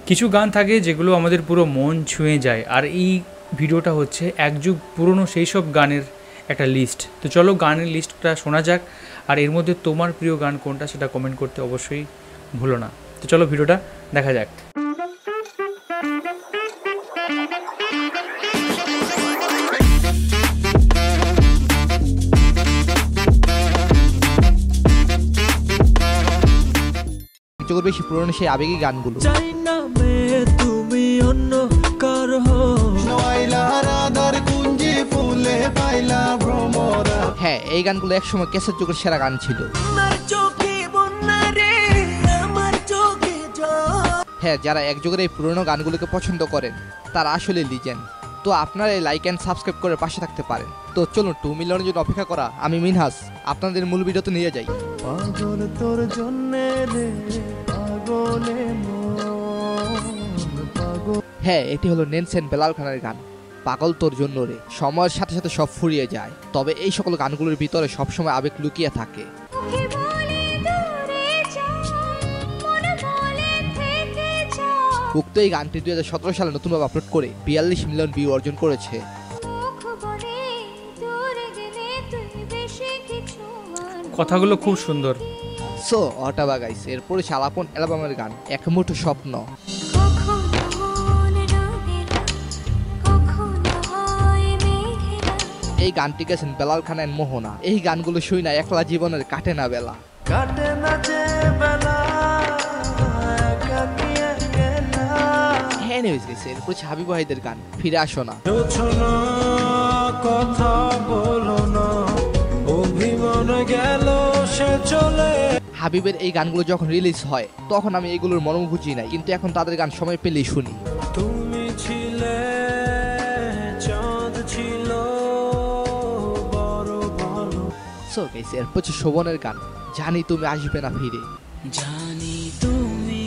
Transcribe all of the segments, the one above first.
কিছু গান থাকে যেগুলো আমাদের পুরো মন ছুঁয়ে যায়, আর এই ভিডিওটা হচ্ছে এক যুগ পুরনো সেই সব গানের একটা লিস্ট। তো চলো গানের লিস্টটা শোনা যাক, আর এর মধ্যে তোমার প্রিয় গান কোনটা সেটা কমেন্ট করতে অবশ্যই ভুলো না। তো চলো ভিডিওটা দেখা যাক। বেশি পুরনো সেই আবেগী গানগুলো। হ্যাঁ, এই গানগুলো একসময় ক্যাসেট যুগের সেরা গান ছিল। হ্যাঁ, যারা এক যুগের এই পুরনো গানগুলোকে পছন্দ করেন তারা আসলে লিজেন্ড। তো আপনারা এই লাইক অ্যান্ড সাবস্ক্রাইব করে পাশে থাকতে পারেন। তো চলুন 2 মিলিয়নের জন্য অপেক্ষা করা আমি মিনহাস আপনাদের মূল ভিডিওতে নিয়ে যাই। পাগল তোর জন্যে রে পাগলে মন। হ্যাঁ, এটি হলো নেলসন বেলাল খানের গান পাগল তোর জন্য রে। সময়ের সাথে সাথে সব ফুরিয়ে যায়, তবে এই সকল গানগুলোর ভিতরে সবসময় আবেগ লুকিয়ে থাকে। উক্ত এই গানটি 2017 সালে নতুনভাবে আপলোড করে 42 মিলিয়ন ভিউ অর্জন করেছে। কথাগুলো খুব সুন্দর। সো অটাবা গাইস, এরপরে শালাপন অ্যালবামের গান এক মুঠো স্বপ্ন। এই গানটি গেছেন বেলাল খান এন্ড মোহনা। এই গানগুলো শুই না একলা জীবনের কাটে না বেলা, কাটে না যে বেলা। হাবিব ওয়াহিদের গান ফিরে আসো না। কথা বলো না, অভিমান গেল সে চলে। হাবিবের এই গানগুলো যখন রিলিজ হয় তখন আমি এগুলোর মর্ম বুঝি নাই, কিন্তু এখন তাদের গান সময় পেলেই শুনি। তুমি ছিলে চাঁদ ছিল বড় ভালো। সো গাইস, এরপর শোভনের গান জানি তুমি আসবে না ফিরে। জানি তুমি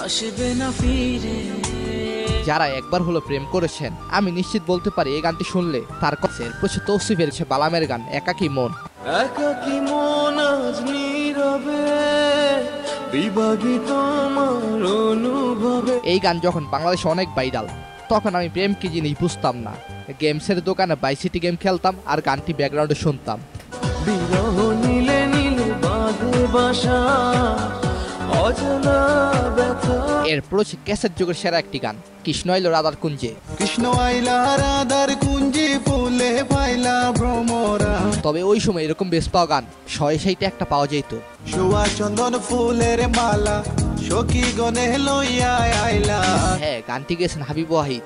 আসবে না ফিরে। যারা একবার হলো প্রেম করেছেন আমি নিশ্চিত বলতে পারি এই গানটি শুনলে তার কাছে প্রচুর তৌসিফের বালামের গান একাকী মন। একাকী মন আজ নীরবে বিভাগিত আমার অনুভবে। এই গান যখন বাংলাদেশে অনেক ভাইরাল তখন আমি প্রেম কি জিনিস বুঝতাম না। গেমসের দোকানে বাইসিটি গেম খেলতাম আর গানটি ব্যাকগ্রাউন্ডে শুনতাম। বিরহ নীলে নীলে বাঁধে বাসা অজানা ব্যথা। এরপর ক্যাসেট যুগের সেরা একটি গান কৃষ্ণ আইলো রাধার কুঞ্জে। কৃষ্ণ আইলা রাধার কুঞ্জে ফুলে পাইলা ভ্রমরা। তবে ওই সময় এরকম বেশ পাওয়া গান 100-100 একটা পাওয়া যেত। সুয়া চন্দন ফুলের মালা সখী গনে লইয়া আইলা। হ্যাঁ, গানটি গেছেন হাবিব ওয়াহিদ।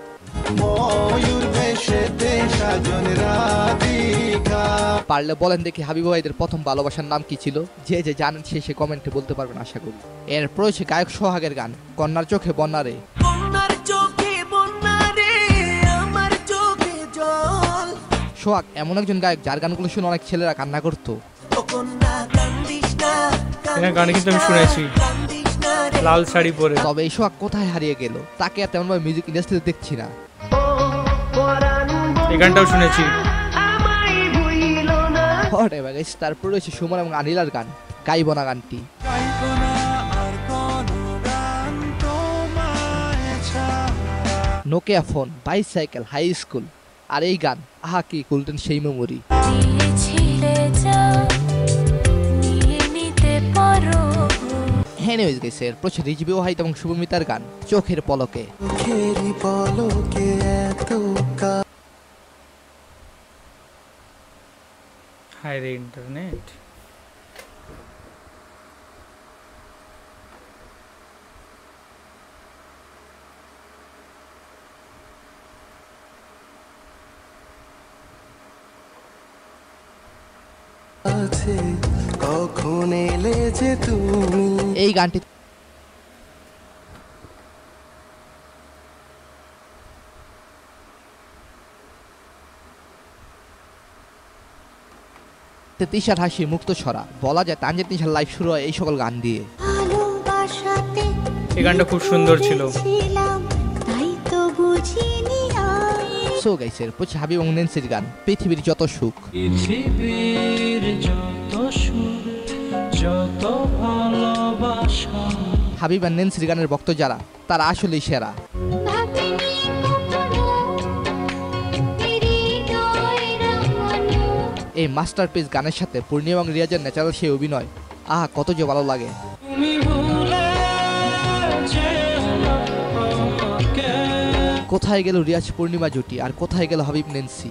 ময়ূর বেশেতে সাজন রাধিকা। পারলে বলেন দেখি হাবিব ওয়াহিদের প্রথম ভালোবাসার নাম কি ছিল? যে যে জানেন সে কমেন্টে বলতে পারবেন আশা করি। এরপর হচ্ছে গায়ক সোহাগের গান কন্যার চোখে বন্যা রে। সোহাগ এমন একজন গায়ক যার গানগুলো শুনে অনেক ছেলেরা কান্না করতো। গানে কিন্তু আমি শুনেছি লাল শাড়ি পরে। তবে এই সোহাগ কোথায় হারিয়ে গেল? তাকে আর তেমন ভাবে মিউজিক ইন্ডাস্ট্রিতে দেখছি না। এই গানটাও শুনেছি। তারপর রয়েছে সুমন এবং আনিলার গান গাইব না গানটি। Nokia phone, bicycle, high school আর এই গান আহা কি গোল্ডেন সেই মেমোরি। রিজভি ওয়াহিদ এবং শুভমিতার গান চোখের পলকে। হায় রে ইন্টারনেট। কখন এলে যে তুমি। এই গানটি তিশার হাসি মুক্ত ছড়া বলা যায়। তানজিদ তিশার লাইভ শুরু হয় এই সকল গান দিয়ে। এই গানটা খুব সুন্দর ছিল। সো গাইস, এরপর হাবিব এবং নেন্সির গান পৃথিবীর যত সুখ। হাবিব আর নেন্সির গানের ভক্ত যারা, তারা আসলেই সেরা। এই মাস্টারপিস গানের সাথে পূর্ণিমা এবং রিয়াজের ন্যাচারাল সেই অভিনয়, আহা কত যে ভালো লাগে। কোথায় গেল রিয়াজ পূর্ণিমা জুটি, আর কোথায় গেল হাবিব নেন্সি?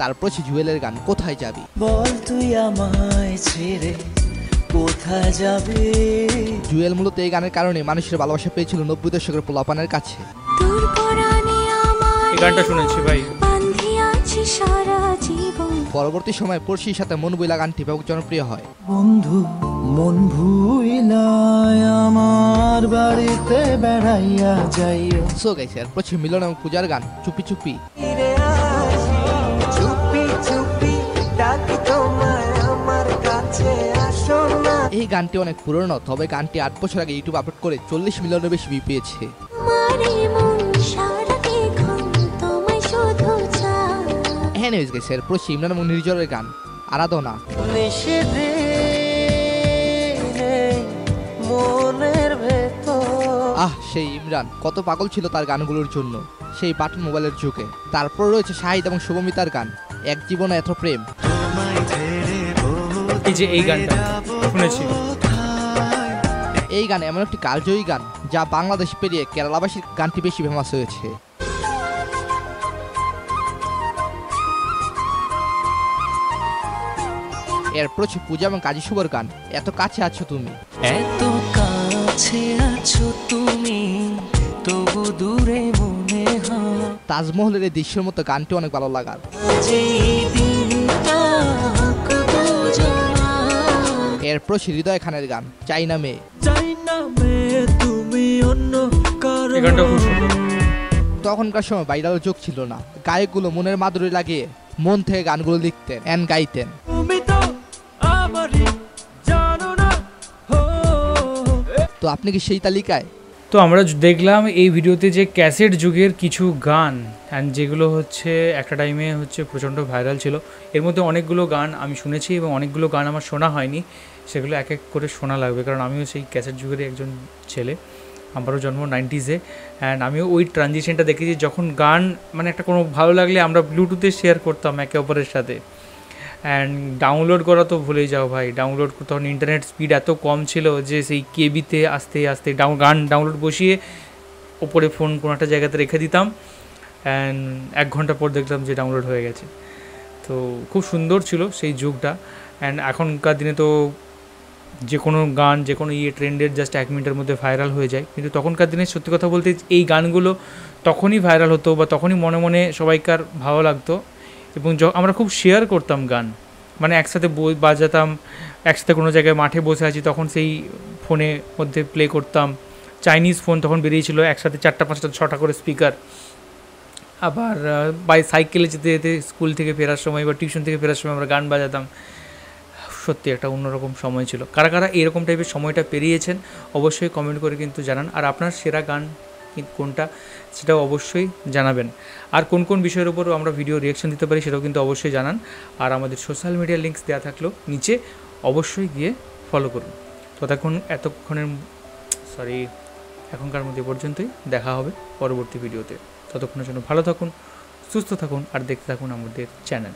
তারপর জুয়েলের গান কোথায় যাবি, বল তুই আমায় ছেড়ে কোথায় যাবি। জুয়েল মূলত এই গানের কারণে মানুষের ভালোবাসা পেয়েছিল 90 দশকের পোলাপানের কাছে। এই গানটা শুনেছি ভাই। পরবর্তী সময়ে পড়শির সাথে মন বইলা গানটি ব্যাপক জনপ্রিয় হয়। বন্ধু মন ভুইলায় আমার বাড়িতে বেড়াইয়া যাইও। সো গাইস, এরপর মিলন এবং পূজার গান চুপি চুপি। এই গানটি অনেক পুরনো, তবে গানটি 8 বছর আগে ইউটিউব আপলোড করে 40 মিলিয়নের বেশি ভিউ পেয়েছে। এনিওয়েজ গাইস, এরপর ইমরান এবং নির্জরের গান আরাধনা। সেই ইমরান কত পাগল ছিল তার গানগুলোর জন্য সেই বাটন মোবাইলের যুগে। তারপর রয়েছে শাহিদ এবং শুভমিতার গান এক জীবনে এত প্রেম। এই যে এই গানটা শুনেছি, এই গান এমন একটি কালজয়ী গান যা বাংলাদেশ পেরিয়ে কেরালাবাসীর গানটি বেশি ফেমাস হয়েছে। এরপর পূজা এবং কাজী শুভর গান এত কাছে আছো তুমি। এত কাছে আছো তুমি তবু দূরে মনে হয়। তাজমহলের এই দৃশ্যের মতো গানটি অনেক ভালো লাগার। এরপর হৃদয় খানের গান চাই না মেয়ে। এই গানটা খুব সুন্দর। তখনকার সময় ভাইরাল যুগ ছিল না, গায়কগুলো মনের মাধুরী লাগিয়ে মন থেকে গানগুলো লিখতেন এন্ড গাইতেন। তো আপনি কি সেই তালিকায়? তো আমরা দেখলাম এই ভিডিওতে যে ক্যাসেট যুগের কিছু গান, অ্যান্ড যেগুলো হচ্ছে একটা টাইমে হচ্ছে প্রচণ্ড ভাইরাল ছিল। এর মধ্যে অনেকগুলো গান আমি শুনেছি এবং অনেকগুলো গান আমার শোনা হয়নি, সেগুলো এক এক করে শোনা লাগবে, কারণ আমিও সেই ক্যাসেট যুগের একজন ছেলে। আমারও জন্ম 90s অ্যান্ড আমিও ওই ট্রানজিশনটা দেখেছি, যখন গান মানে একটা কোনো ভালো লাগলে আমরা ব্লুটুথে শেয়ার করতাম একে অপরের সাথে। অ্যান্ড ডাউনলোড করা তো ভুলেই যাও ভাই, ডাউনলোড তখন ইন্টারনেট স্পিড এত কম ছিল যে সেই কেবিতে আস্তে আস্তে গান ডাউনলোড বসিয়ে ওপরে ফোন কোনো একটা জায়গাতে রেখে দিতাম, অ্যান্ড 1 ঘন্টা পর দেখলাম যে ডাউনলোড হয়ে গেছে। তো খুব সুন্দর ছিল সেই যুগটা। অ্যান্ড এখনকার দিনে তো যে কোনো গান যে কোনো ট্রেন্ডের জাস্ট 1 মিনিটের মধ্যে ভাইরাল হয়ে যায়, কিন্তু তখনকার দিনে সত্যি কথা বলতে এই গানগুলো তখনই ভাইরাল হতো বা তখনই মনে মনে সবাইকার ভালো লাগতো, এবং আমরা খুব শেয়ার করতাম গান, মানে একসাথে বাজাতাম, একসাথে কোনো জায়গায় মাঠে বসে আছি তখন সেই ফোনে মধ্যে প্লে করতাম। চাইনিজ ফোন তখন বেরিয়েছিল, একসাথে 4টা 5টা 6টা করে স্পিকার। আবার সাইকেলে যেতে যেতে স্কুল থেকে ফেরার সময় বা টিউশন থেকে ফেরার সময় আমরা গান বাজাতাম। সত্যি একটা অন্যরকম সময় ছিল। কারা কারা এরকম টাইপের সময়টা পেরিয়েছেন অবশ্যই কমেন্ট করে কিন্তু জানান, আর আপনার সেরা গান কোনটা সেটাও অবশ্যই জানাবেন। আর কোন কোন বিষয়ের উপর আমরা ভিডিও রিয়াকশন দিতে পারি সেটাও কিন্তু অবশ্যই জানান। আর আমাদের সোশ্যাল মিডিয়া লিঙ্কস দেওয়া থাকলেও নিচে অবশ্যই গিয়ে ফলো করুন। এখনকার মধ্যে পর্যন্তই, দেখা হবে পরবর্তী ভিডিওতে। ততক্ষণের জন্য ভালো থাকুন, সুস্থ থাকুন আর দেখতে থাকুন আমাদের চ্যানেল।